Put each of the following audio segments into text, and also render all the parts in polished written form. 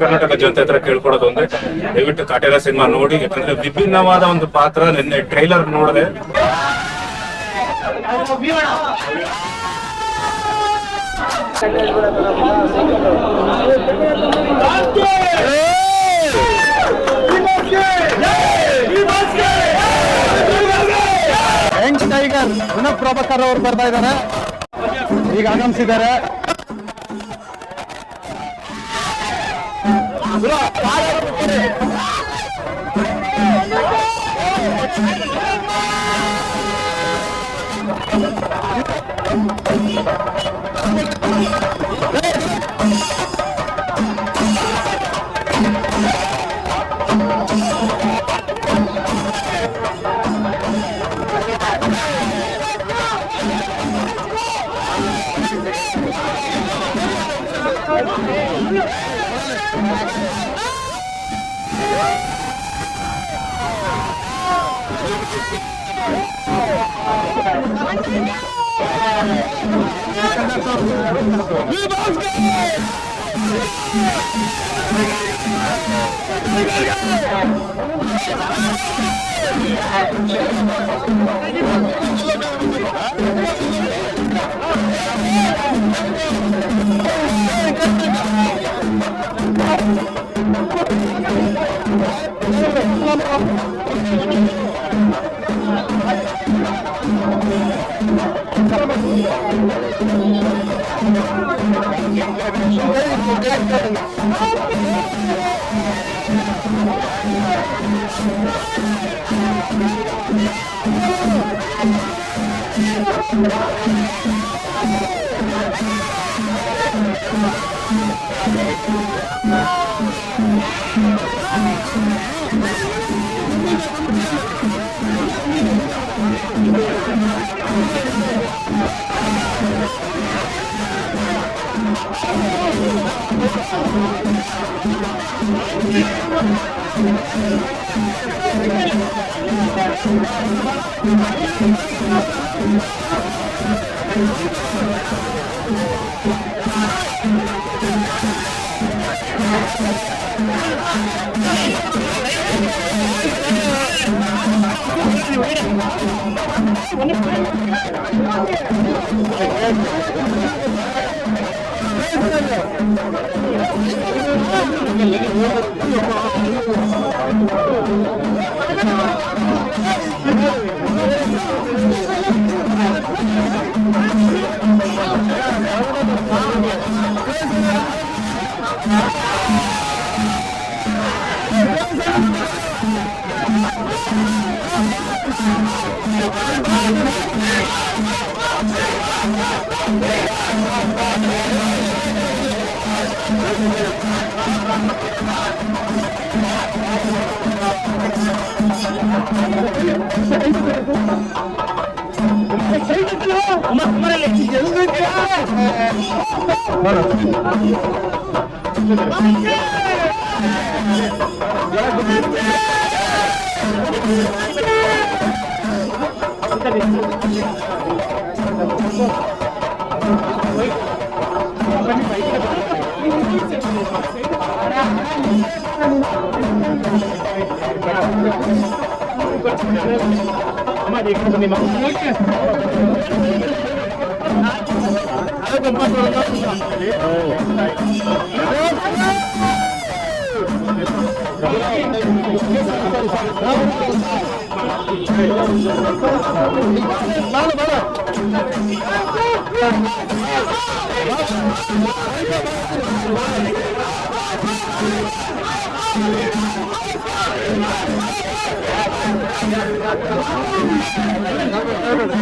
ಕರ್ನಾಟಕ ಜನತೆ ಹತ್ರ ಕೇಳ್ಕೊಡೋದು ಅಂದ್ರೆ ದಯವಿಟ್ಟು ಕಾಟೇರ ಸಿನಿಮಾ ನೋಡಿ, ಯಾಕಂದ್ರೆ ವಿಭಿನ್ನವಾದ ಒಂದು ಪಾತ್ರ. ನಿನ್ನೆ ಟ್ರೈಲರ್ ನೋಡಿದೆ, ಯಂಗ್ ಟೈಗರ್ ವಿನೋದ್ ಪ್ರಭಾಕರ್ ಅವರು ಬರ್ತಾ ಇದ್ದಾರೆ, ಈಗ ಆಗಮಿಸಿದ್ದಾರೆ.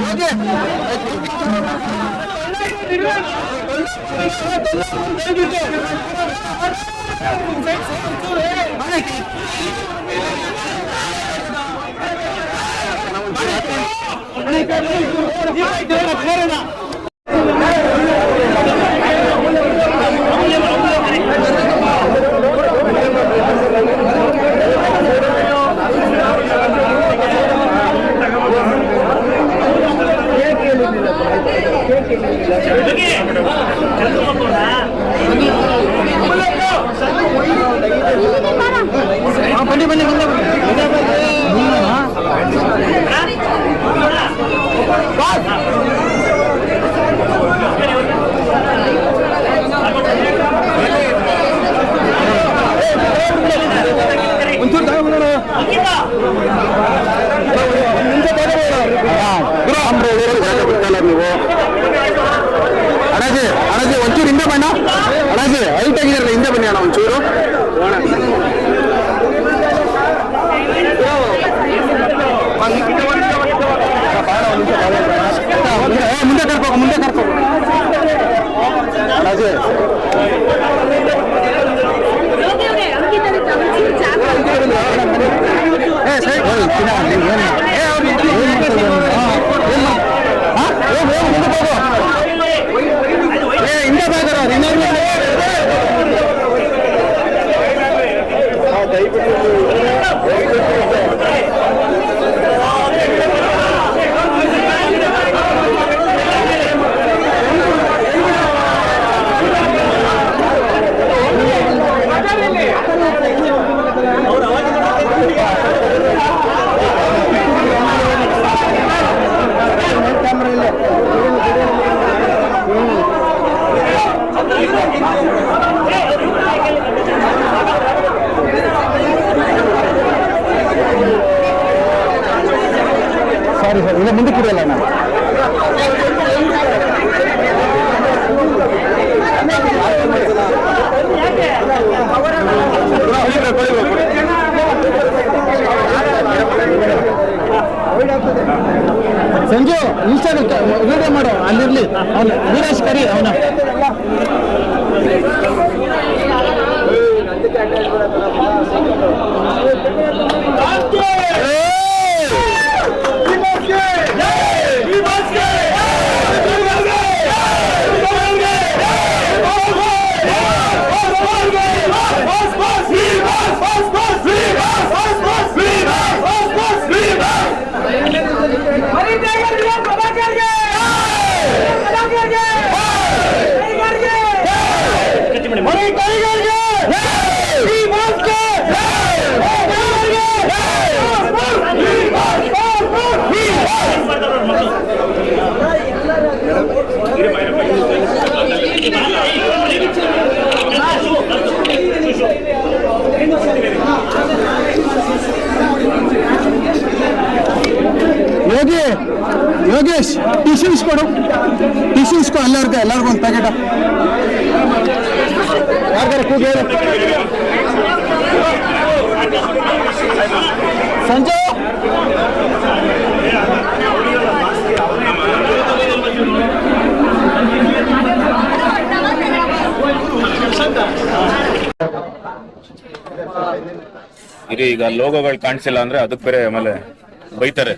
Oke, ಇವರು ಮುಂದೆ ಕರ್ಕೋ ರಾಜೇ ಸಾರಿ ಸರ್ ಇಲ್ಲ ಮುಂದೆ ಕೊಡಲ್ಲ ನಾನು ಸಂಜು ಇನ್ಸ್ಟಾಗ್ರಾಮ್ ವಿಡಿಯೋ ಮಾಡು ಅಲ್ಲಿರ್ಲಿ ಅವನು ವೀರೇಶ್ ಕರಿ ಅವನ ಯೋಗೇಶ್ ಟಿಶ್ಯೂಸ್ ಕೊಡು ಟಿಶ್ಯೂಸ್ ಕೊ ಎಲ್ಲರಿಗೂ ಒಂದು ಪ್ಯಾಕೆಟ್ ಯಾರು ಕೂಗಿ ಸಂಜೆ ಈಗ ಲೋಗೋಗಳು ಕಾಣಿಸಿಲ್ಲ ಅಂದ್ರೆ ಅದಕ್ಕೆ ಬೇರೆ ಆಮೇಲೆ ಬೈತಾರೆ,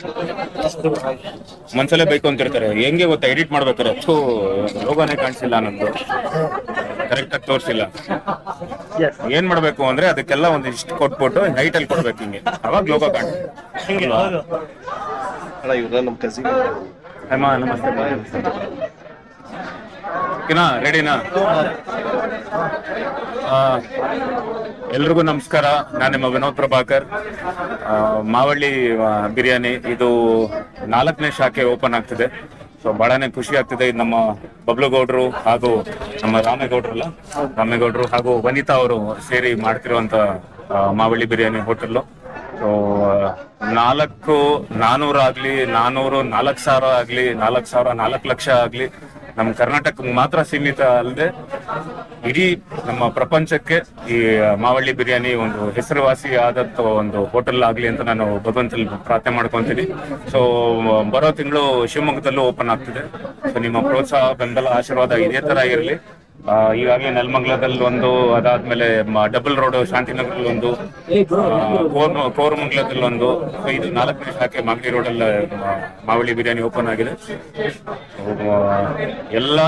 ಮನ್ಸಲ್ಲೇ ಬೈಕು ಅಂತಿರ್ತಾರೆ. ಹೆಂಗೆ ಗೊತ್ತಾ ಎಡಿಟ್ ಮಾಡ್ಬೇಕಾರೆ ಲೋಗೋನೇ ಕಾಣಿಸಿಲ್ಲ ಅನ್ನೋದು ಕರೆಕ್ಟ್ ಆಗಿ ತೋರಿಸಿಲ್ಲ. ಏನ್ ಮಾಡ್ಬೇಕು ಅಂದ್ರೆ ಅದಕ್ಕೆಲ್ಲ ಒಂದು ಇಷ್ಟು ಕೊಟ್ಬಿಟ್ಟು ಹೈಟ್ ಅಲ್ಲಿ ಕೊಡ್ಬೇಕು, ಹಿಂಗೆ ಅವಾಗ ಲೋಗೋ ಕಾಣಿಸ್ತಿಲ್ಲ. ನಮಸ್ತೆ ಓಕೆನಾ, ರೆಡಿನಾ? ಎಲ್ರಿಗೂ ನಮಸ್ಕಾರ. ನಾನು ನಿಮ್ಮ ವಿನೋದ್ ಪ್ರಭಾಕರ್. ಮಾವಳ್ಳಿ ಬಿರಿಯಾನಿ ಇದು 4ನೇ ಶಾಖೆ ಓಪನ್ ಆಗ್ತಿದೆ. ಸೊ ಬಹಳನೇ ಖುಷಿ ಆಗ್ತಿದೆ. ಇದು ನಮ್ಮ ಬಬ್ಲುಗೌಡ್ರು ಹಾಗೂ ನಮ್ಮ ರಾಮೇಗೌಡ್ರು ಹಾಗೂ ವನಿತಾ ಅವರು ಸೇರಿ ಮಾಡ್ತಿರುವಂತ ಮಾವಳ್ಳಿ ಬಿರಿಯಾನಿ ಹೋಟೆಲ್. ಸೊ 400 ಆಗ್ಲಿ 4,000 ಆಗ್ಲಿ 4 ಲಕ್ಷ ಆಗ್ಲಿ ನಮ್ಮ ಕರ್ನಾಟಕಕ್ಕೆ ಮಾತ್ರ ಸೀಮಿತ ಅಲ್ಲದೆ ಇಡೀ ನಮ್ಮ ಪ್ರಪಂಚಕ್ಕೆ ಈ ಮಾವಳ್ಳಿ ಬಿರಿಯಾನಿ ಒಂದು ಹೆಸರುವಾಸಿ ಆದಂತ ಒಂದು ಹೋಟೆಲ್ ಆಗ್ಲಿ ಅಂತ ನಾನು ಭಗವಂತಲ್ಲಿ ಪ್ರಾರ್ಥನೆ ಮಾಡ್ಕೊಂತೀನಿ. ಸೊ ಬರೋ ತಿಂಗಳು ಶಿವಮೊಗ್ಗದಲ್ಲೂ ಓಪನ್ ಆಗ್ತಿದೆ. ಸೊ ನಿಮ್ಮ ಪ್ರೋತ್ಸಾಹ, ಬೆಂಬಲ, ಆಶೀರ್ವಾದ ಇದೇ ತರ ಇರಲಿ. ಈಗಾಗಲೇ ನೆಲಮಂಗಲದಲ್ಲಿ ಒಂದು, ಅದಾದ್ಮೇಲೆ ಡಬಲ್ ರೋಡ್ ಶಾಂತಿನಗರಲ್ಲಿ ಒಂದು, ಕೋರಮಂಗಲದಲ್ಲಿ ಒಂದು, ಇದು 4ನೇ ಶಾಖೆ ಮಾಗಡಿ ರೋಡಲ್ಲಿ ಮಾವಳ್ಳಿ ಬಿರಿಯಾನಿ ಓಪನ್ ಆಗಿದೆ. ಎಲ್ಲ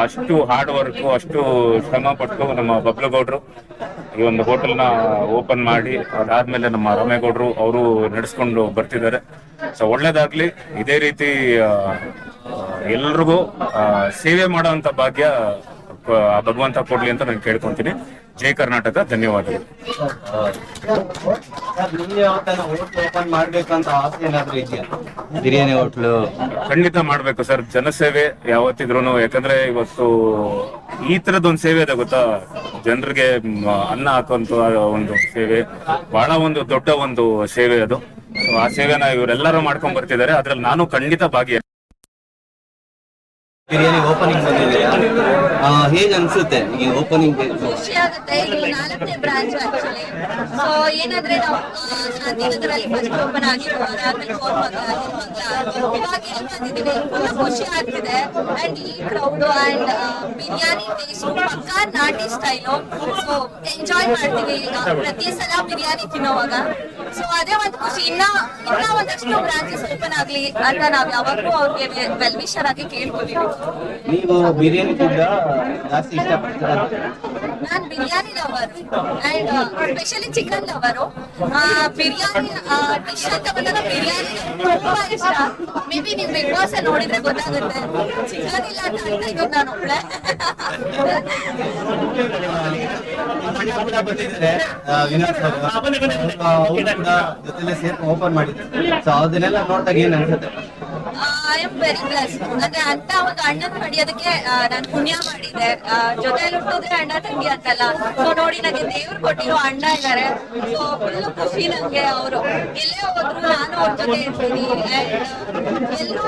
ಅಷ್ಟು ಹಾರ್ಡ್ ವರ್ಕ್, ಅಷ್ಟು ಶ್ರಮ ಪಟ್ಟು ನಮ್ಮ ಬಬ್ಲುಗೌಡ್ರು ಈ ಒಂದು ಹೋಟೆಲ್ನ ಓಪನ್ ಮಾಡಿ, ಅದಾದ್ಮೇಲೆ ನಮ್ಮ ರಾಮೇಗೌಡ್ರು ಅವರು ನಡೆಸ್ಕೊಂಡು ಬರ್ತಿದ್ದಾರೆ. ಸೊ ಒಳ್ಳೇದಾಗ್ಲಿ. ಇದೇ ರೀತಿ ಎಲ್ರಿಗೂ ಸೇವೆ ಮಾಡುವಂತ ಭಾಗ್ಯ ಭಗವಂತ ಕೊಡ್ಲಿ ಅಂತ ನಾನು ಕೇಳ್ಕೊಂತೀನಿ. ಜೈ ಕರ್ನಾಟಕ. ಧನ್ಯವಾದಗಳು. ಓಪನ್ ಮಾಡ್ಬೇಕಂತ ಆಸೆ ಏನಾದ್ರು ಇದೆಯಾ? ಬಿರಿಯಾನಿ ಹೋಟ್ಲು ಖಂಡಿತ ಮಾಡ್ಬೇಕು ಸರ್. ಜನಸೇವೆ ಯಾವತ್ತಿದ್ರು. ಯಾಕಂದ್ರೆ ಇವತ್ತು ಈ ತರದೊಂದು ಸೇವೆ ಇದೆ ಗೊತ್ತಾ, ಜನರಿಗೆ ಅನ್ನ ಹಾಕುವಂತ ಒಂದು ಸೇವೆ, ಬಹಳ ಒಂದು ದೊಡ್ಡ ಒಂದು ಸೇವೆ ಅದು. ಆ ಸೇವೆನ ಇವರೆಲ್ಲರೂ ಮಾಡ್ಕೊಂಡ್ ಬರ್ತಿದ್ದಾರೆ. ಅದ್ರಲ್ಲಿ ನಾನು ಖಂಡಿತ ಭಾಗಿ ಬಿರಿಯಾನಿ ಓಪನಿಂಗ್ ಬಂದಿದ್ದೀರಾ, ಹೇಗೆ ಅನ್ಸುತ್ತೆ ಈ ಓಪನಿಂಗ್? ಖುಷಿ ಆಗುತ್ತೆ. ಇದು 4ನೇ ಬ್ರಾಂಚ್ ಆಕ್ಚುಲಿ. ಸೊ ಏನಂದ್ರೆ ನಾವು ಶಾಂತಿನಗರಲ್ಲಿ ಫಸ್ಟ್ ಓಪನ್ ಆಗಿದ್ದು, ಅದಾದ್ಮೇಲೆ ಇವಾಗ ಇಲ್ಲಿ ಬಂದಿದ್ದೀವಿ. ಫುಲ್ ಖುಷಿ ಆಗ್ತಿದೆ. ಅಂಡ್ ಈ ಕ್ರೌಡ್ ಅಂಡ್ ಬಿರಿಯಾನಿ ಟೇಸ್ಟ್ ಪಕ್ಕಾ ನಾಟಿ ಸ್ಟೈಲು. ಸೊ ಎಂಜಾಯ್ ಮಾಡ್ತೀವಿ ಈಗ ಪ್ರತಿ ಸಲ ಬಿರಿಯಾನಿ ತಿನ್ನೋವಾಗ. ಸೊ ಅದೇ ಒಂದು ಖುಷಿ. ಇನ್ನ ಒಂದಷ್ಟು ಬ್ರಾಂಚಸ್ ಓಪನ್ ಆಗ್ಲಿ ಅಂತ ನಾವ್ ಯಾವಾಗ್ಲೂ ಅವ್ರಿಗೆ ವೆಲ್ ವಿಶರ್ ಆಗಿ ಕೇಳ್ಕೊತೀವಿ. ನೀವು ಬಿರಿಯಾನಿ ಫುಡ್ ಜಾಸ್ತಿ ಇಷ್ಟಪಡ್ತೀರಾ? ನಾನ್ biryani lover and specially chicken lover. Biryani dish ಅಂತ ಬಂದಾಗ ಬಿರಿಯಾನಿ ತುಂಬಾ ಇಷ್ಟ. ಮೇ ಬಿ ನೀವು ಬಿಗ್ ಬಾಸ್ ನೋಡಿದ್ರೆ ಗೊತ್ತಾಗುತ್ತೆ. ಚಿಕನ್ ಇಲ್ಲ ಅಂತ ಇದ್ದೀನಿ ನಾನು ಒಬ್ಳೆ. ಬಂದಿದ್ದಾರೆ ವಿನೋದ್ ಸರ್, ಜೊತೆಲೆ ಸೇರ್ಕೊಂಡು ಓಪನ್ ಮಾಡಿದ್ರು. ಸೊ ಅದನ್ನೆಲ್ಲ ನೋಡಿದಾಗ ಏನ್ ಅನ್ಸುತ್ತೆ? I am very bless. ಅಂದ್ರೆ ಅಂತ ಒಂದು ಅಣ್ಣನ್ ಪಡೆಯೋದಕ್ಕೆ ನಾನು ಪುಣ್ಯ ಮಾಡಿದ್ದೆ. ಜೊತೆಲಿ ಹುಟ್ಟಿದ್ರೆ ಅಣ್ಣ ತಂಗಿ ಅಂತಲ್ಲ. ಸೊ ನೋಡಿ ನನಗೆ ದೇವ್ರು ಕೊಟ್ಟಿರೋ ಅಣ್ಣ ಇದ್ದಾರೆ. ಸೊ ಫುಲ್ ಖುಷಿ ನಂಗೆ. ಅವರು ಎಲ್ಲೇ ಹೋದ್ರು ನಾನು ಅವ್ರ ಜೊತೆ ಇರ್ತೀನಿ. ಎಲ್ಲರೂ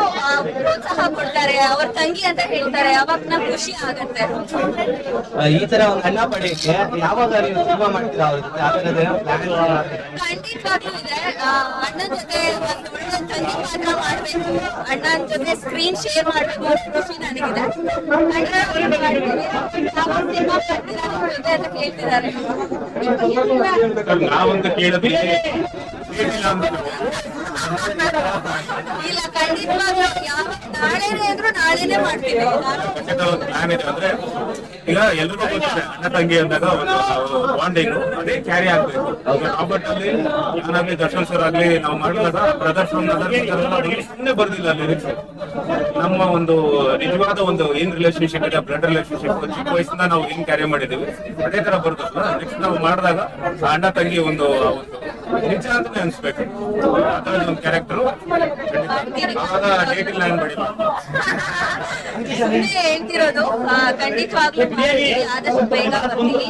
ಪ್ರೋತ್ಸಾಹ ಕೊಡ್ತಾರೆ. ಅವ್ರ ತಂಗಿ ಅಂತ ಹೇಳ್ತಾರೆ. ಅವಾಗ ನಂಗೆ ಖುಷಿ ಆಗತ್ತೆ. ಈ ತರ ಒಂದು ಅಣ್ಣ ಪಡೆಯಕ್ಕೆ ಯಾವಾಗ ನೀವು ಸಿನಿಮಾ ಮಾಡ್ತೀರಾ ಅವ್ರ ಜೊತೆ? ಆ ಥರದ್ದೇನೋ ಪ್ಲಾನ್? ಖಂಡಿತವಾಗ್ಲೂ ಇದೆ. ಅಣ್ಣನ ಜೊತೆ ಒಂದು ಒಳ್ಳೆ ತಂಗಿ ಪಾತ್ರ ಮಾಡ್ಬೇಕು, ಅಣ್ಣನ ಜೊತೆ ಸ್ಕ್ರೀನ್ ಶೇರ್ ಮಾಡ್ಬೇಕು ಅನ್ನೋ ಖುಷಿ ನನಗಿದೆ. ಅಂತ ಕೇಳ್ತಿದ್ದಾರೆ. ನಾವಂತ ಕೇಳಿದ್ರೆ ಇಲ್ಲ, ಖಂಡಿತವಾಗ್ಲೂ ನಾಳೆನೇ ಅಂದ್ರು ನಾಳೆನೆ ಮಾಡ್ತೀವಿ. ಪ್ಲಾನ್ ಇದೆ. ಅಂದ್ರೆ ಈಗ ಎಲ್ರಿಗೂ ಗೊತ್ತಿದೆ ಅಣ್ಣ ತಂಗಿ ಅಂದಾಗ ಒಂದು ಬಾಂಡಿಂಗ್ ಅದೇ ಕ್ಯಾರಿ ಆಗ್ಬೇಕು. ರಾಬರ್ಟ್ ಅಲ್ಲಿ ನಾನಾಗ್ಲಿ ದರ್ಶನ್ ಸರ್ ಆಗ್ಲಿ ನಾವು ಮಾಡಿದಾಗ ಪ್ರದರ್ಶನ ಸುಮ್ಮನೆ ಬರ್ದಿಲ್ಲ ಲಿರಿಕ್ಸ್. ನಮ್ಮ ಒಂದು ನಿಜವಾದ ಒಂದು ಏನ್ ರಿಲೇಶನ್ಶಿಪ್ ಇದೆ, ಬ್ಲಡ್ ರಿಲೇಶನ್ಶಿಪ್ ಚಿಕ್ಕ ವಯಸ್ಸಿಂದ ನಾವು ಏನ್ ಕ್ಯಾರಿ ಮಾಡಿದೀವಿ ಅದೇ ತರ ಬರ್ತದಲ್ಲ. ನೆಕ್ಸ್ಟ್ ನಾವು ಮಾಡಿದಾಗ ಅಣ್ಣ ತಂಗಿ ಒಂದು ನಿಜ ಅಂತಾನೆ ಅನ್ಸ್ಬೇಕು. ಅದ್ರ ಒಂದು ಕ್ಯಾರೆಕ್ಟರ್ ಆವಾಗ ಡೇಟಿಂಗ್ ಲೈನ್ ಮಾಡಿಲ್ಲ. ಹೇಳ್ತಿರೋದು ಖಂಡಿತವಾಗ್ಲೂ ಮಾಡ್ತೀವಿ. ಆದಷ್ಟು ಬೇಗ ಬರ್ತೀವಿ.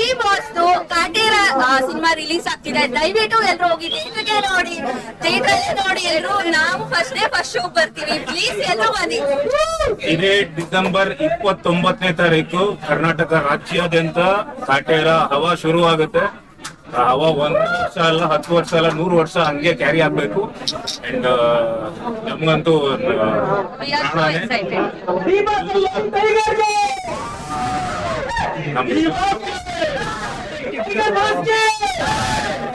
ಈ ಬಾಸ್ದು ಕಾಟೇರ ಸಿನಿಮಾ ರಿಲೀಸ್ ಆಗ್ತಿದೆ. ದಯವಿಟ್ಟು ಎಲ್ರು ಹೋಗಿ ಥಿಯೇಟರ್ಗೆ ನೋಡಿ, ಥಿಯೇಟರ್ ನೋಡಿ ಎಲ್ರು. ನಾವು ಫಸ್ಟ್ ಶೋ ಬರ್ತೀವಿ. ಪ್ಲೀಸ್ ಎಲ್ರು ಬನ್ನಿ. ಇದೇ ಡಿಸೆಂಬರ್ 29ನೇ ತಾರೀಕು ಕರ್ನಾಟಕ ರಾಜ್ಯಾದ್ಯಂತ ಕಾಟೇರ ಹವಾ ಶುರು ಆಗುತ್ತೆ. ಆ ಹವಾ 1 ವರ್ಷ ಅಲ್ಲ, 10 ವರ್ಷ ಅಲ್ಲ, 100 ವರ್ಷ ಹಂಗೆ ಕ್ಯಾರಿ ಆಗ್ಬೇಕು. ಅಂಡ್ ನಮ್ಗಂತೂ We are so excited.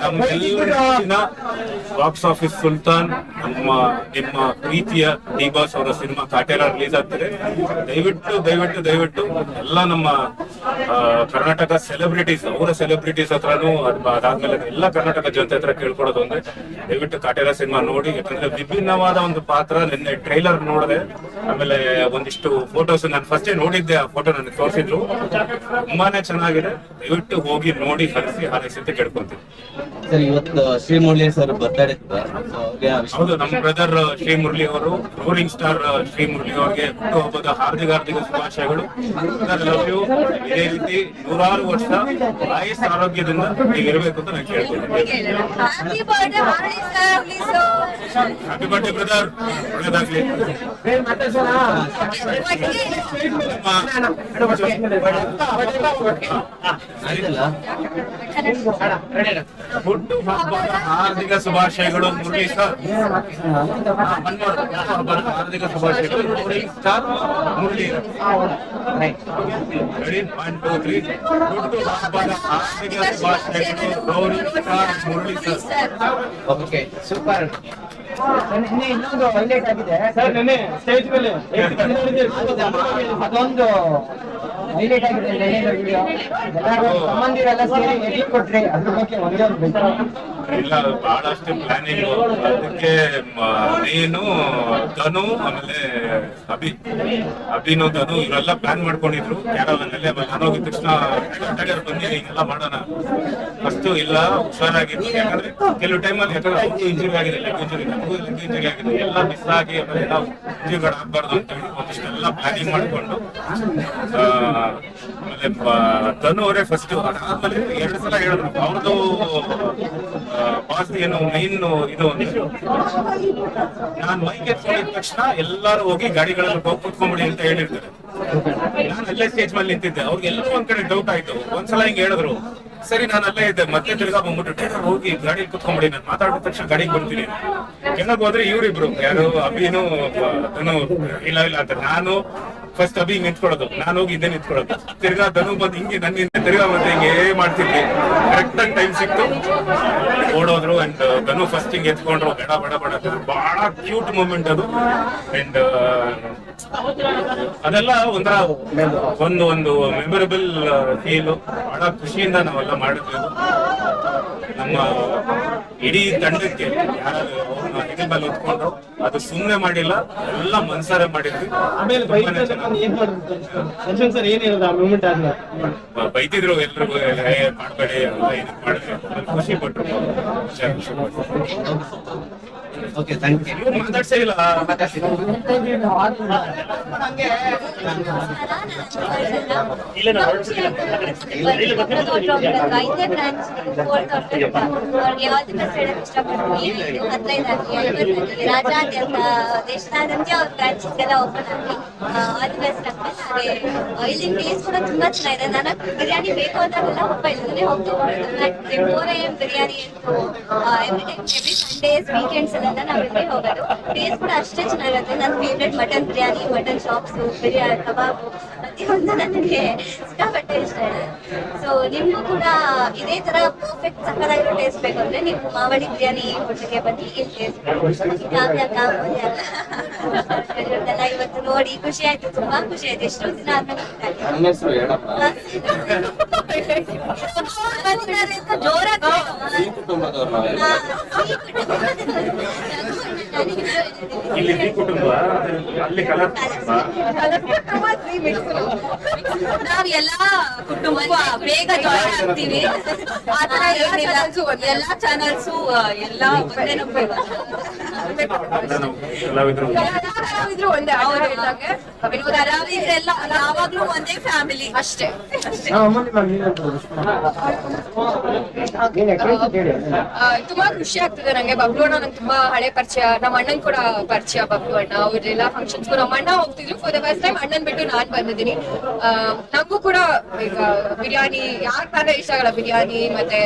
ನಮ್ಮೆಲ್ಲರಿಗಿನ ಬಾಕ್ಸ್ ಆಫೀಸ್ ಸುಲ್ತಾನ್ ನಿಮ್ಮ ಪ್ರೀತಿಯ ಡಿ ಬಾಸ್ ಅವರ ಸಿನಿಮಾ ಕಾಟೇರ ರಿಲೀಸ್ ಆಗ್ತದೆ. ದಯವಿಟ್ಟು ಎಲ್ಲ ನಮ್ಮ ಕರ್ನಾಟಕ ಸೆಲೆಬ್ರಿಟೀಸ್ ಅವರ ಸೆಲೆಬ್ರಿಟೀಸ್ ಹತ್ರನೂ ಅದಾದ್ಮೇಲೆ ಎಲ್ಲ ಕರ್ನಾಟಕ ಜನತೆ ಹತ್ರ ಕೇಳ್ಕೊಡೋದು ಅಂದ್ರೆ ದಯವಿಟ್ಟು ಕಾಟೇರ ಸಿನಿಮಾ ನೋಡಿ. ಯಾಕಂದ್ರೆ ವಿಭಿನ್ನವಾದ ಒಂದು ಪಾತ್ರ. ನಿನ್ನೆ ಟ್ರೈಲರ್ ನೋಡಿದೆ, ಆಮೇಲೆ ಒಂದಿಷ್ಟು ಫೋಟೋಸ್ ನಾನು ಫಸ್ಟೇ ನೋಡಿದ್ದೆ. ಆ ಫೋಟೋ ನನಗೆ ತೋರಿಸಿದ್ರು. ತುಂಬಾನೇ ಚೆನ್ನಾಗಿದೆ. ದಯವಿಟ್ಟು ಹೋಗಿ ನೋಡಿ ಹರಿಸಿ ಹಾರೈಸಿ ಅಂತ ಕೇಳ್ಕೊಂತೀನಿ. ಸರ್, ಇವತ್ತು ಶ್ರೀಮುರಳಿ ಸರ್ ಬರ್ತಾರೆ. ಹೌದು, ನಮ್ಮ ಬ್ರದರ್ ಶ್ರೀ ಮುರಳಿ ಅವರು, ರೂಲಿಂಗ್ ಸ್ಟಾರ್ ಶ್ರೀ ಮುರಳಿ ಅವರಿಗೆ ಹುಟ್ಟುಹಬ್ಬದ ಹಾರ್ದಿಕ ಶುಭಾಶಯಗಳು. Love you. ಇದೇ ರೀತಿ 100 ವರ್ಷ ಆಯುಷ್ ಆರೋಗ್ಯದಿಂದ ನೀವು ಇರಬೇಕು ಅಂತ ನಾನು ಕೇಳ್ಕೊಳ್ತೀನಿ. Happy birthday, Murali sir. Happy birthday brother, ಒಳ್ಳೇದಾಗ್ಲಿ. ಹುಟ್ಟುಹಬ್ಬದ ಹಾರ್ದಿಕ ಶುಭಾಶಯಗಳು ಮುರಳಿ ಸರ್. ಹಾರ್ದಿಕ ಶುಭಾಶಯಗಳು ಮುರಳಿ ಸ್ಟಾರ್ ಮುರಳಿ. ರೆಡಿ? 1 2 3. ಹುಟ್ಟುಹಬ್ಬದ ಹಾರ್ದಿಕ ಶುಭಾಶಯಗಳು Gauri star Murali sir. Okay, super. ಇನ್ನೊಂದು ಹೈಲೈಟ್ ಆಗಿದೆ ಸರ್. ನೆನ್ನೆ ಸ್ಟೇಜ್ ಮೇಲೆ ಅದೊಂದು ಹೈಲೈಟ್ ಆಗಿದೆ. ವಿಡಿಯೋ ಎಲ್ಲರೂ ಸಂಬಂಧಿರೆಲ್ಲ ಸೇರಿ ಎಡಿಟ್ ಕೊಟ್ರಿ. ಅದ್ರ ಬಗ್ಗೆ ಒಂದೇ ಒಂದು ಇಲ್ಲ, ಬಹಳಷ್ಟು ಪ್ಲಾನಿಂಗ್. ಅದಕ್ಕೆ ನೀನು ಧನು ಆಮೇಲೆ ಅಭಿನು ಧನು ಇವರೆಲ್ಲ ಪ್ಲಾನ್ ಮಾಡ್ಕೊಂಡಿದ್ರು ಕ್ಯಾರವನ್ ಅಲ್ಲಿ. ಆಮೇಲೆ ನಾನು ಹೋಗಿದ ತಕ್ಷಣ ಬನ್ನಿ ಹಿಂಗೆಲ್ಲ ಮಾಡೋಣ. ಫಸ್ಟ್ ಇಲ್ಲ, ಹುಷಾರಾಗಿತ್ತು. ಯಾಕಂದ್ರೆ ಕೆಲವು ಟೈಮಲ್ಲಿ ಯಾಕಂದ್ರೆ ಇಂಜುರಿ ಆಗಿದೆ, ಲೆಗ್ ಇಂಜುರಿ ಆಗಿದೆ, ಎಲ್ಲ ಮಿಸ್ ಆಗಿ ಆಮೇಲೆ ನಾವು ಇಂಜುರಿಗಳು ಆಗ್ಬಾರ್ದು ಅಂತ ಹೇಳಿ ಒಂದಿಷ್ಟೆಲ್ಲ ಪ್ಲಾನಿಂಗ್ ಮಾಡ್ಕೊಂಡು ಆಮೇಲೆ ಧನು ಅವರೇ ಫಸ್ಟ್, ಅದಾದ್ಮೇಲೆ 2 ಸಲ ಹೇಳಿದ್ರು ಅವ್ರದ್ದು ಬಾಸ್ ಏನು ಮೈನ್ ಇದು ಅಂದ್ರೆ ನಾನ್ ಮೈಕ್ ಎತ್ಕೊಂಡಿದ ತಕ್ಷಣ ಎಲ್ಲಾರು ಹೋಗಿ ಗಾಡಿಗಳಲ್ಲಿ ಹೋಗಿ ಕೂತ್ಕೊಂಡ್ಬಿಡಿ ಅಂತ ಹೇಳಿರ್ತಾರೆ. ನಾನು ಅಲ್ಲೇ ಸ್ಟೇಜ್ ಮೇಲೆ ನಿಂತಿದ್ದೆ, ಅವ್ರಿಗೆಲ್ಲರೂ ಒಂದ್ ಕಡೆ ಡೌಟ್ ಆಯ್ತು. ಒಂದ್ಸಲ ಹಿಂಗ್ ಹೇಳಿದ್ರು, ಸರಿ ನಾನು ಅಲ್ಲೇ ಇದ್ದೆ, ಮತ್ತೆ ತಿರ್ಗಾ ಬಂದ್ಬಿಟ್ಟು ಹೋಗಿ ಗಾಡಿ ಕುತ್ಕೊಂಡ್ಬಿಡಿ, ನಾನು ಮಾತಾಡಿದ ತಕ್ಷಣ ಗಾಡಿಗೆ ಬರ್ತೀನಿ. ಕೆಳಗೆ ಹೋದ್ರೆ ಇವ್ರಿಬ್ರು ಯಾರು ಅಭಿನು ಧನು ಇಲ್ಲ ಅಂತ. ನಾನು ಫಸ್ಟ್ ಅಭಿ ನಿಂತ್ಕೊಳ್ಳೋದು, ನಾನು ಹೋಗಿ ಹಿಂದೆ ನಿಂತ್ಕೊಳ್ಳೋದು, ತಿರ್ಗಾ ಧನು ಬಂದು ಹಿಂಗೆ ನನ್ನಿಂದ ತಿರ್ಗಾ ಮತ್ತೆ ಹಿಂಗೆ ಮಾಡ್ತಿದ್ವಿ. ಕರೆಕ್ಟ್ ಆಗಿ ಟೈಮ್ ಸಿಕ್ತು, ಓಡೋದ್ರು. ಅಂಡ್ ಧನು ಫಸ್ಟ್ ಹಿಂಗೆ ಎತ್ಕೊಂಡ್ರು, ಬೇಡ ಬೇಡ ಬೇಡ. ಬಹಳ ಕ್ಯೂಟ್ ಮೂಮೆಂಟ್ ಅದು. ಅಂಡ್ ಅದೆಲ್ಲ ಒಂಥರ ಒಂದು ಮೆಮೊರಬಲ್ ಫೀಲ್. ಬಹಳ ಖುಷಿಯಿಂದ ನಾವೆಲ್ಲ ಮಾಡಿದ್ವಿ. ನಮ್ಮ ಇಡೀ ತಂಡಕ್ಕೆ ಯಾರು ಇದ್ರ ಮೇಲೆ ಹೊತ್ಕೊಂಡ್ರು, ಅದು ಸುಮ್ಮನೆ ಮಾಡಿಲ್ಲ, ಎಲ್ಲ ಮನ್ಸಾರೆ ಮಾಡಿದ್ವಿ. ಆಮೇಲೆ ದರ್ಶನ್ ಸರ್ ಏನ್ ಹೇಳಿದ್ರು ಆ ಮೂಮೆಂಟ್ ಆದ್ಮೇಲೆ? ಬೈತಿದ್ರು ಎಲ್ರಿಗೂ, ಮಾಡ್ಬೇಡಿ ಎಲ್ಲ ಇದಕ್ ಮಾಡಿದ್ವಿ. ಖುಷಿ ಪಟ್ರು. Okay, thank you. ಇವ್ರು ಮಾತಾಡ್ಸೇ ಇಲ್ಲ. ರಾಜ್ಯಾದ್ಯಂತ ದೇಶದಾದ್ಯಂತ ಅವ್ರ ಬ್ರಾಂಚಸ್ಗೆಲ್ಲ ಓಪನ್ ಆಗಿ ಆಲ್ ದಿ ಬೆಸ್ಟ್ ಆಗ್ತದೆ. ಇಲ್ಲಿ ಟೇಸ್ಟ್ ಕೂಡ ತುಂಬಾ ಚೆನ್ನಾಗಿದೆ. ನನಗೆ ಬಿರಿಯಾನಿ ಬೇಕು ಅಂತಾಗೆಲ್ಲ ಒಬ್ಬ ಇಲ್ಲದೇ ಹೋಗ್ತೀವಿ. 4 AM ಬಿರಿಯಾನಿ ಅಂತೂ every time, every Sundays, weekends ಎಲ್ಲ ನಾವು ಇಲ್ಲಿ ಹೋಗೋದು. ಟೇಸ್ಟ್ ಕೂಡ ಅಷ್ಟೇ ಚೆನ್ನಾಗಿರುತ್ತೆ. ನನ್ನ favourite mutton biryani, mutton shops, biryani, kebab ಪ್ರತಿಯೊಂದು ನನಗೆ ಸಿಕ್ಕಾಪಟ್ಟೆ ಇಷ್ಟ ಇದೆ. ಸೊ ನಿಮಗೂ ಕೂಡ ಇದೇ ತರ ಪರ್ಫೆಕ್ಟ್ ಸಕ್ಕತ್ತಾಗಿರೋ ಟೇಸ್ಟ್ ಬೇಕು ಅಂದ್ರೆ ನೀವು ಮಾವಳಿ ಬಿರಿಯಾನಿ ಹೋಟೆಲ್ಗೆ ಬನ್ನಿ. ಇಲ್ಲಿ ಟೇಸ್ಟ್ ಎಲ್ಲ ಇವತ್ತು ನೋಡಿ ಖುಷಿ ಆಯ್ತು, ತುಂಬಾ ಖುಷಿ ಆಯ್ತು. ಎಷ್ಟೋ ದಿನ ಆದ್ಮೇಲೆ ಜೋರಾಗಿ ಇಲ್ಲಿ ಈ ಕುಟುಂಬ, ಅಲ್ಲಿ ಕಲರ್ ನಾವ್ ಎಲ್ಲಾ ಕುಟುಂಬ ಬೇಗ ಜಾಯಿನ್ ಆಗ್ತೀವಿ. ಆತರ ಏನಿಲ್ಲ, ಎಲ್ಲಾ ಚಾನಲ್ಸು ಎಲ್ಲ ಒಂದೇ ಕಲಾವಿದ್ರು ಒಂದೇ. ಅವ್ರು ಹೇಳ್ದಂಗೆ ಕಲಾವಿದ್ರೆಲ್ಲ ಯಾವಾಗ್ಲೂ ಒಂದೇ ಫ್ಯಾಮಿಲಿ ಅಷ್ಟೇ. ತುಂಬಾ ಖುಷಿ ಆಗ್ತದೆ ನಂಗೆ. ಬಬ್ಲು ಅಣ್ಣ ನಂಗೆ ತುಂಬಾ ಹಳೆ ಪರಿಚಯ. ನಮ್ಮ ಅಣ್ಣನ್ ಕೂಡ ಪರಿಚಯ ಬಬ್ಲು ಅಣ್ಣ. ಅವ್ರೆಲ್ಲ ಫಂಕ್ಷನ್ಸ್ ನಮ್ಮ ಅಣ್ಣ ಹೋಗ್ತಿದ್ರು. ಫಾರ್ ದ ಫಸ್ಟ್ ಟೈಮ್ ಅಣ್ಣನ್ ಬಿಟ್ಟು ನಾನ್ ಬಂದಿದ್ದೀನಿ. ನಂಗೂ ಕೂಡ ಈಗ ಬಿರಿಯಾನಿ ಯಾರು ತಾನೇ ಇಷ್ಟ ಆಗಲ್ಲ, ಬಿರಿಯಾನಿ ಮತ್ತೆ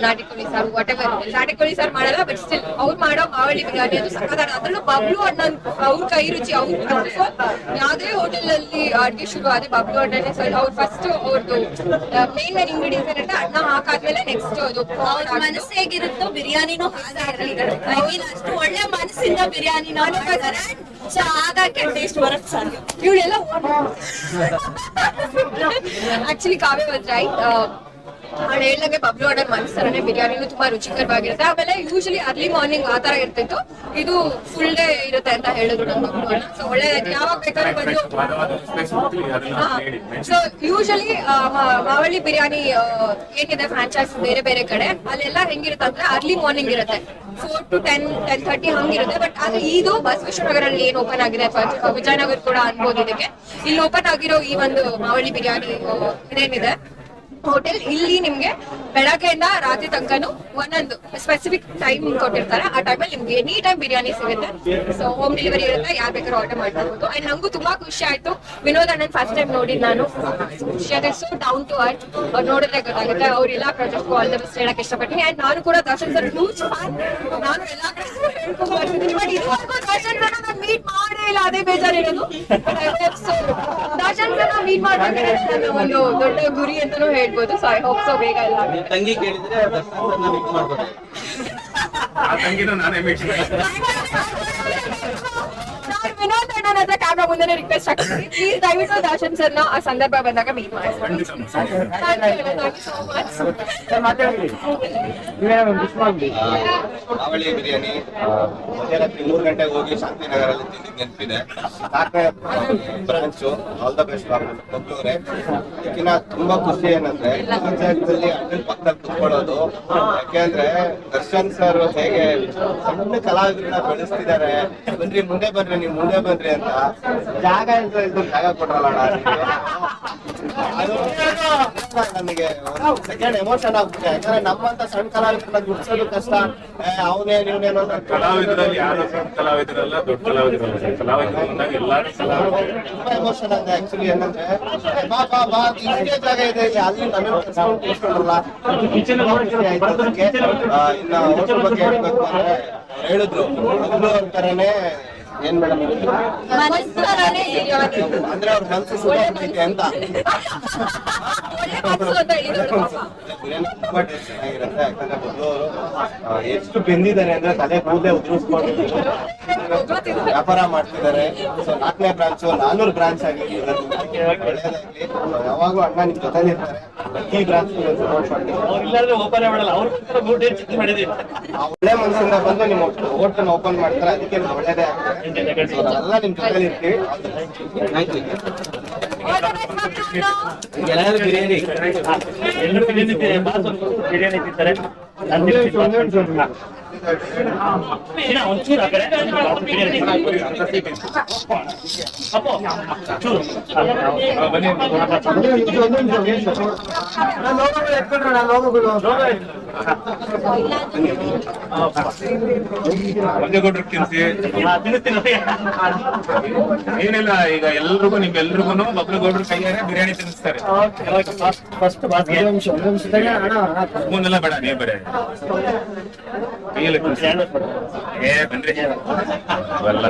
ನಾಟಿ ಕೋಳಿ ಸಾರು, ವಾಟ್ ಎವರ್. ನಾಟಿ ಕೋಳಿ ಸಾರು ಮಾಡಲ್ಲ, ಬಟ್ ಸ್ಟಿಲ್ ಅವ್ರು ಮಾಡೋ ಮಾವಳಿ ಬಿರಿಯಾನಿ ಅದು ಸಮಾಧಾನ. ಅದ್ರಲ್ಲೂ ಬಬ್ಲು ಅಣ್ಣನ್ ಅವ್ರ ಕೈ ರುಚಿ. ಅವ್ರು ಯಾವ್ದೇ ಹೋಟೆಲ್ ಅಲ್ಲಿ ಅಡ್ಗೆ ಶುರು ಆದ್ರೆ ಬಬ್ಲು ಅಣ್ಣನೇ ಸರ್. ಅವ್ರು ಫಸ್ಟ್ ಅವ್ರದ್ದು ಮೇನ್ ಇಂಗ್ರೀಡಿಯಂಟ್ಸ್ ಏನಂటే ಅಣ್ಣ ಹಾಕಾದ್ಮೇಲೆ ನೆಕ್ಸ್ಟ್ ಅದು ಮನಸ್ಸು ಹೇಗಿರುತ್ತೋ ಬಿರಿಯಾನಿನೂ ಐ ಮೀನ್ ಅಷ್ಟು ಒಳ್ಳೆ ಮನಸ್ಸಿಂದ ಬಿರಿಯಾನಿನ ಆಗಕ್ಕೆ ಟೇಸ್ಟ್ ಬರುತ್ತೆ ಸರ್. ಇವಳೆಲ್ಲ ಆಕ್ಚುಲಿ ಕಾವ್ಯ ವಾಸ್ ರೈಟ್. ಅವ್ಳು ಹೇಳ್ದಂಗೆ ಬಬ್ಲು ಅಣ್ಣನ್ ಮನ್ಸರನೆ ಬಿರಿಯಾನಿನೂ ತುಂಬಾ ರುಚಿಕರವಾಗಿರುತ್ತೆ. ಆಮೇಲೆ ಯೂಶಲಿ ಅರ್ಲಿ ಮಾರ್ನಿಂಗ್ ಆ ತರ ಇರ್ತಿತ್ತು, ಇದು ಫುಲ್ ಡೇ ಇರುತ್ತೆ ಅಂತ ಹೇಳಿದ್ರು ನಮ್ ಬಬ್ಲು ಅಣ್ಣ. ಸೊ ಒಳ್ಳೆ ಯಾವಾಗ ಬೇಕಾದ್ರೂ ಬಂದು. ಸೊ ಯೂಶಲಿ ಮಾವಳ್ಳಿ ಬಿರಿಯಾನಿ ಏನಿದೆ ಫ್ರಾಂಚೈಸ್ ಬೇರೆ ಬೇರೆ ಕಡೆ, ಅಲ್ಲೆಲ್ಲ ಹೆಂಗಿರುತ್ತೆ ಅಂದ್ರೆ ಅರ್ಲಿ ಮಾರ್ನಿಂಗ್ ಇರುತ್ತೆ, 4 to 10:30 ಹಂಗಿರುತ್ತೆ. ಬಟ್ ಆದ್ರೆ ಇದು ಬಸವೇಶ್ವರನಗರಲ್ಲಿ ಏನ್ ಓಪನ್ ಆಗಿದೆ, ವಿಜಯನಗರ ಕೂಡ ಅನ್ಬೋದು ಇದಕ್ಕೆ. ಇಲ್ಲಿ ಓಪನ್ ಆಗಿರೋ ಈ ಒಂದು ಮಾವಳ್ಳಿ ಬಿರಿಯಾನಿ ಇದೇನಿದೆ ಹೋಟೆಲ್, ಇಲ್ಲಿ ನಿಮ್ಗೆ ಬೆಳಗ್ಗೆಯಿಂದ ರಾತ್ರಿ ತನಕನು ಒಂದೊಂದು ಸ್ಪೆಸಿಫಿಕ್ ಟೈಮ್ ಕೊಟ್ಟಿರ್ತಾರೆ. ಆ ಟೈಮಲ್ಲಿ ನಿಮ್ಗೆ ಎನಿ ಟೈಮ್ ಬಿರಿಯಾನಿ ಸಿಗುತ್ತೆ. ಸೊ ಹೋಮ್ ಡೆಲಿವರಿ ಇರುತ್ತೆ, ಯಾರು ಬೇಕಾದ್ರೂ ಆರ್ಡರ್ ಮಾಡ್ಬೋದು. ಅಂಡ್ ನಂಗೂ ತುಂಬಾ ಖುಷಿ ಆಯ್ತು. ವಿನೋದ್ ಅಣ್ಣನ್ ಫಸ್ಟ್ ಟೈಮ್ ನೋಡಿದ್ ನಾನು, ಖುಷಿ ಆಗುತ್ತೆ. ಸೊ ಡೌನ್ ಟು ಅರ್ತ್, ಅವ್ರು ನೋಡಿದ್ರೆ ಗೊತ್ತಾಗುತ್ತೆ. ಅವ್ರೆಲ್ಲ ಪ್ರಾಜೆಕ್ಟ್ ಆಲ್ ದ ಬೆಸ್ಟ್ ಹೇಳಕ್ ಇಷ್ಟಪಡ್ತೀನಿ. ಅಂಡ್ ನಾನು ಕೂಡ ದರ್ಶನ್ ಸರ್ ಹ್ಯೂಜ್ ಫ್ಯಾನ್. ನಾನು ಎಲ್ಲ ಹೇಳ್ಕೊಂಡು ಬರ್ತಿದ್ದೀನಿ, ಬಟ್ ಇದುವರೆಗೂ ದರ್ಶನ್ ಸರ್ ನಾನು ಮೀಟ್ ಮಾಡೇ ಇಲ್ಲ, ಅದೇ ಬೇಜಾರಿರೋದು. ದರ್ಶನ್ ಸರ್ ಮೀಟ್ ಮಾಡ್ಬೇಕಂದ್ರೆ ನನ್ನ ಒಂದು ದೊಡ್ಡ ಗುರಿ ಅಂತಾನೂ ಹೇಳ್ಬೋದು. ಸೊ ಐ ಹೋಪ್ ಸೊ ಬೇಗ ಎಲ್ಲ ತಂಗಿ ಕೇಳಿದ್ರೆ ಮೀಟ್ ಮಾಡ್ಬೋದು. ಆ ತಂಗಿನ ನಾನೇ ಮೀಟ್ ವಿನೋದ್ ಅಣ್ಣನ ಹತ್ರ ಕ್ಯಾಮ್ರಾ ಮುಂದೆ ರಿಕ್ವೆಸ್ಟ್ ಆಗ್ತೀನಿ, ಪ್ಲೀಸ್ ದಯವಿಟ್ಟು ದರ್ಶನ್ ಸರ್ನ ಆ ಸಂದರ್ಭ ಬಂದಾಗ ಮೀಟ್ ಮಾಡಿ. ಮಾವಳಿ ಬಿರಿಯಾನಿ ಮಧ್ಯರಾತ್ರಿ 3 ಗಂಟೆಗೆ ಹೋಗಿ ಶಾಂತಿನಗರಲ್ಲಿ ತಿಂದಿದ್ದು ನೆನಪಿದೆ. ಬ್ರಾಂಚು ಆಲ್ ದ ಬೆಸ್ಟ್ ಬಬ್ಲೂರೇ. ಇದಕ್ಕಿಂತ ತುಂಬಾ ಖುಷಿ ಏನಂದ್ರೆ ಪಂಚಾಯತ್ನಲ್ಲಿ ಅಣ್ಣನ ಪಕ್ಕದಲ್ಲಿ ಕುತ್ಕೊಳ್ಳೋದು. ಯಾಕೆಂದ್ರೆ ದರ್ಶನ್ ಸರ್ ಹೇಗೆ ಸಣ್ಣ ಕಲಾವಿದರನ್ನ ಬೆಳೆಸ್ತಿದ್ದಾರೆ, ಬನ್ರಿ ಮುಂದೆ ಬನ್ರಿ, ನೀವು ಮುಂದೆ ಬನ್ರಿ ಅಂತ ಅಂತ ಜಾಗ ಅಂತ ಜಾಗ ಕೊಟ್ರಲ್ಲ ಅಣ್ಣ ಅದು ನನಗೆ ಸೆಕೆಂಡ್ ಎಮೋಷನ್ ಆಗ್ಬಿಟ್ಟೆ. ಯಾಕಂದ್ರೆ ನಮ್ಮಂತ ಸಣ್ಣ ಕಲಾವಿದ್ರನ್ನ ಗುಡ್ಸೋದು ಕಷ್ಟ. ಅವನೇ ನೀವನೇನೋ ಕಲಾವಿದರಲ್ಲಿ ಯಾರು ಸಣ್ಣ ಕಲಾವಿದರಲ್ಲ, ದೊಡ್ಡ ಕಲಾವಿದರಲ್ಲ. ಕಲಾವಿದರು ಅಂದಾಗ ಎಲ್ಲರೂ ತುಂಬಾ ಎಮೋಷನ್ ಆಗಿದೆ ಆಕ್ಚುಲಿ. ಏನಂದ್ರೆ ಬಾ ಬಾ ಬಾ ಇಷ್ಟೇ ಜಾಗ ಇದೆ ಇಲ್ಲಿ, ಅಲ್ಲಿ ನನ್ನನ್ನು ಕರ್ಸ್ಕೊಂಡು ಕೂರ್ಸ್ಕೊಂಡ್ರಲ್ಲ. ಇನ್ನ ಹೋಟೆಲ್ ಬಗ್ಗೆ ಹೇಳ್ಬೇಕು ಅಂದ್ರೆ ಹೇಳಿದ್ರು ತರನೇ ಏನ್ ಮೇಡಮ್ ಮನಸ್ಸರನೇ ಜೀವನ. ಅಂದ್ರೆ ಅವ್ರ ಮನಸ್ಸು ಸುಧಾರಿಸೈತೆ ಅಂತ. ಒಳ್ಳೆ ಮನ್ಸು ಅಂತ ಹೇಳಿದ್ರು ಪಾಪ. ಬಿರಿಯಾನಿ ತುಂಬಾ ಟೇಸ್ಟ್ ಚೆನ್ನಾಗಿರುತ್ತೆ. ಯಾಕಂದ್ರೆ ಮೊದಲು ಎಷ್ಟು ಬೆಂದಿದ್ದಾರೆ ಅಂದ್ರೆ ತಲೆ ಕೂದಲೇ ಉದುರಿಸ್ಕೊಂಡು ವ್ಯಾಪಾರ ಮಾಡ್ತಿದ್ದಾರೆ. ಸೊ 4ನೇ ಬ್ರಾಂಚ್ 400 ಬ್ರಾಂಚ್ ಆಗಲಿ ಒಳ್ಳೇದಾಗ್ಲಿ. ಯಾವಾಗೂ ಅಣ್ಣ ನಿಮ್ ಜೊತೆ ಇರ್ತಾರೆ. ಪ್ರತಿ ಬ್ರಾಂಚ್ ಸಪೋರ್ಟ್ ಮಾಡ್ತಾರೆ. ಒಳ್ಳೆ ಮನಸ್ಸಿಂದ ಬಂದು ನಿಮ್ಮ ಹೋಟೆಲ್ ಓಪನ್ ಮಾಡ್ತಾರೆ. ಅದಕ್ಕೆ ಒಳ್ಳೇದೇ ಆಗ್ತದೆ. ಎಲ್ಲ ನಿಮ್ ಜೊತೆ ಇರ್ತೀವಿ. ಎಲ್ಲರೂ ಬಿರಿಯಾನಿ ಬಿರಿಯಾನಿ ತಿಂತಾರೆ. ಒಂಚೂರು ಆ ಕಡೆ ಮಂಜೇಗೌಡ್ರು ತಿನ್ಸಿ ಏನಿಲ್ಲ. ಈಗ ಎಲ್ರಿಗೂ ನಿಮ್ಗೆಲ್ರಿಗೂ ಬಬ್ಲುಗೌಡ್ರು ಕೈಯಾರೆ ಬಿರಿಯಾನಿ ತಿನ್ನಿಸ್ತಾರೆ. ಫಸ್ಟ್ ಬಾಸ್ಗೆ ಸ್ಪೂನೆಲ್ಲ ಬೇಡ, ನೀವು ಬೇರೆ ಕೈಯಲ್ಲಿ ತಿನ್ಸಿ. ಏ ಬನ್ರಿ ಅವೆಲ್ಲ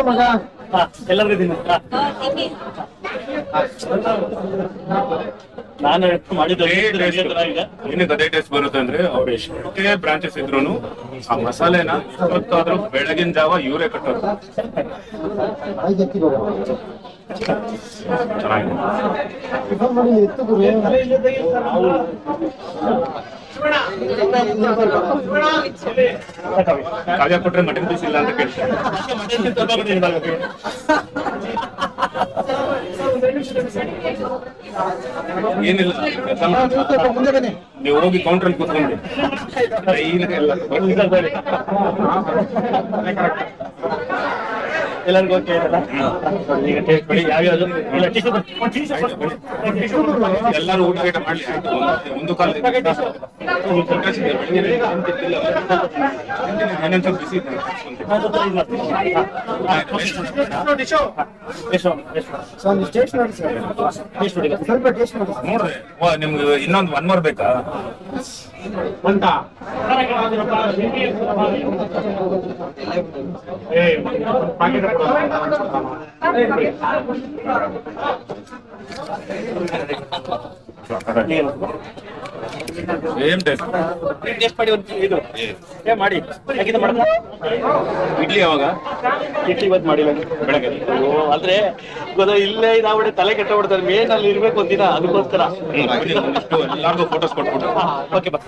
ಮಗ ಎಲ್ಲರಿಗೂ ತಿನ್ನಿ. ನಾನು ಮಾಡಿದ್ದು ಏನಕ್ಕೆ ಅದೇ ಟೇಸ್ಟ್ ಬರುತ್ತೆ ಅಂದ್ರೆ ಅವ್ರು ಎಷ್ಟೇ ಬ್ರಾಂಚಸ್ ಇದ್ರು ಆ ಮಸಾಲೆನ ಇವತ್ತಾದ್ರೂ ಬೆಳಗಿನ ಜಾವ ಇವರೇ ಕಟ್ಟೋದು. ಚೆನ್ನಾಗಿದೆ. ಕಾವ್ಯ ಕೊಟ್ರೆ ಮಟನ್ ಪೀಸ್ ಇಲ್ಲ ಅಂತ ಕೇಳ್ತಾರೆ. ಏನಿಲ್ಲ, ನೀವು ಹೋಗಿ ಕೌಂಟರ್ ಅಲ್ಲಿ ಕೂತ್ಕೊಂಡ್ರಿ ಎಲ್ಲರಿಗೂ ಓಕೆ ಆಯ್ತಲ್ಲ? ಈಗ ಟೇಸ್ಟ್ ಮಾಡಿ ಯಾವ್ಯಾವುದು ಇಲ್ಲ ಎಲ್ಲರೂ ಊಟ ಗೀಟ ಮಾಡ್ಲಿ. ಆಯ್ತು, ಒಂದು ಕಾಲ ಬಿಸಿ ಸ್ವಲ್ಪ ಟೇಸ್ಟ್ ಮಾಡಿ ನೋಡ್ರಿ. ನಿಮ್ಗೆ ಇನ್ನೊಂದು 1 more ಬೇಕಾ? ಏನ್ ಟೇಸ್ಟ್ ಮಾಡಿ ಇದು ಮಾಡಿ ಇಡ್ಲಿ ಯಾವಾಗ? ಇಡ್ಲಿ ಇವತ್ತು ಮಾಡಿಲ್ಲ ಬೆಳಗ್ಗೆ ಆದ್ರೆ ಇಲ್ಲೇ ಇದಾಗ್ಬಿಟ್ಟೆ, ತಲೆ ಕೆಟ್ಟಬಿಡ್ತಾರೆ. ಮೇನ್ ಅಲ್ಲಿ ಇರ್ಬೇಕು ಒಂದಿನ, ಅದಕ್ಕೋಸ್ಕರ. ಒಂದಿಷ್ಟು ಎಲ್ಲಾರ್ಗು ಫೋಟೋಸ್ ಕೊಟ್ಬಿಟ್ಟು ಓಕೆ ಬಸ್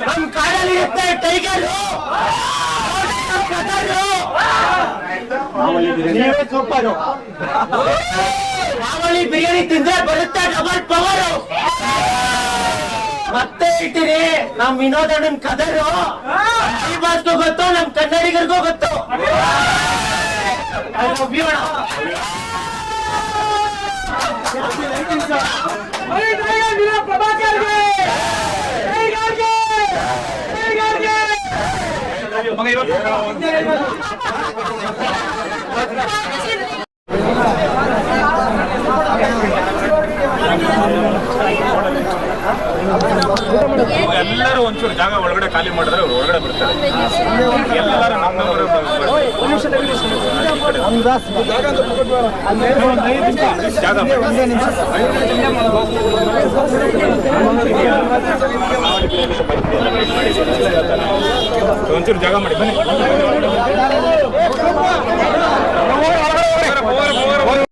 ನಮ್ ಕಾಡಲ್ಲಿ ಇರುತ್ತೆ ಟೈಗರ್. ನೀವೇ ಸೂಪರು. ಮಾವಳಿ ಬಿರಿಯಾನಿ ತಿಂದ್ರೆ ಬರುತ್ತೆ ಡಬಲ್ ಪವರು. ಮತ್ತೆ ಇಟ್ಟಿರಿ ನಮ್ ವಿನೋದಣ್ಣನ್ ಕದರು. ಈ ಬಾಸ್ಗೂ ಗೊತ್ತು, ನಮ್ ಕನ್ನಡಿಗರಿಗೂ ಗೊತ್ತು. I love you. ಮಗ ಒಂಚೂರು ಜಾಗ ಒಳಗಡೆ ಖಾಲಿ ಮಾಡಿದ್ರೆ ಅವ್ರು ಒಳಗಡೆ ಬರ್ತಾರೆ. ಎಲ್ಲರೂ ನಮ್ಮವರು ಜಾಗ ಒಂಚೂರು ಜಾಗ ಮಾಡಿ ಬನ್ನಿ.